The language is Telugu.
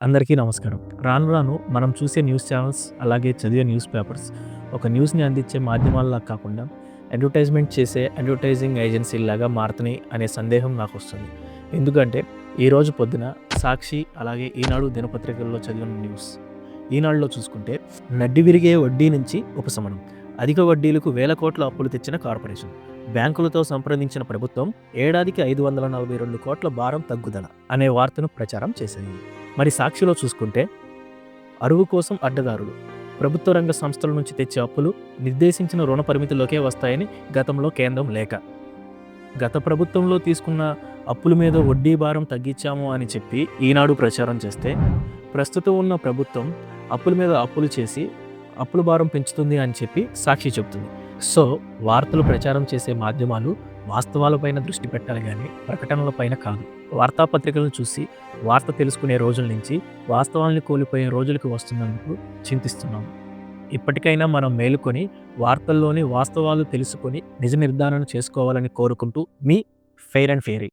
అందరికీ నమస్కారం. రాను రాను మనం చూసే న్యూస్ ఛానెల్స్, అలాగే చదివే న్యూస్ పేపర్స్ ఒక న్యూస్‌ని అందించే మాధ్యమాల్లా కాకుండా అడ్వర్టైజ్‌మెంట్ చేసే అడ్వర్టైజింగ్ ఏజెన్సీల్లాగా మారుతున్నాయి అనే సందేహం నాకొస్తుంది. ఎందుకంటే ఈరోజు పొద్దున సాక్షి, అలాగే ఈనాడు దినపత్రికల్లో చదివిన న్యూస్. ఈనాడులో చూసుకుంటే నడ్డి విరిగే వడ్డీ నుంచి ఉపశమనం. అధిక వడ్డీలకు వేల కోట్ల అప్పులు తెచ్చిన కార్పొరేషన్. బ్యాంకులతో సంప్రదించిన ప్రభుత్వం ఏడాదికి 542 కోట్ల భారం తగ్గుదల అనే వార్తను ప్రచారం చేసింది. మరి సాక్షిలో చూసుకుంటే అరువు కోసం అడ్డదారులు. ప్రభుత్వ రంగ సంస్థల నుంచి తెచ్చే అప్పులు నిర్దేశించిన రుణ పరిమితిలోకే వస్తాయని గతంలో కేంద్రం లేఖ. గత ప్రభుత్వంలో తీసుకున్న అప్పుల మీద వడ్డీ భారం తగ్గించాము అని చెప్పి ఈనాడు ప్రచారం చేస్తే, ప్రస్తుతం ఉన్న ప్రభుత్వం అప్పుల మీద అప్పులు చేసి అప్పుల భారం పెంచుతుంది అని చెప్పి సాక్షి చెబుతుంది. సో వార్తలు ప్రచారం చేసే మాధ్యమాలు వాస్తవాలపైన దృష్టి పెట్టాలి కానీ ప్రకటనలపైన కాదు. వార్తాపత్రికలను చూసి వార్త తెలుసుకునే రోజుల నుంచి వాస్తవాల్ని కోల్పోయే రోజులకు వస్తున్నందుకు చింతిస్తున్నాం. ఇప్పటికైనా మనం మేలుకొని వార్తల్లోని వాస్తవాలు తెలుసుకొని నిజ నిర్ధారణ చేసుకోవాలని కోరుకుంటూ మీ ఫెయిర్ అండ్ ఫెయిరీ.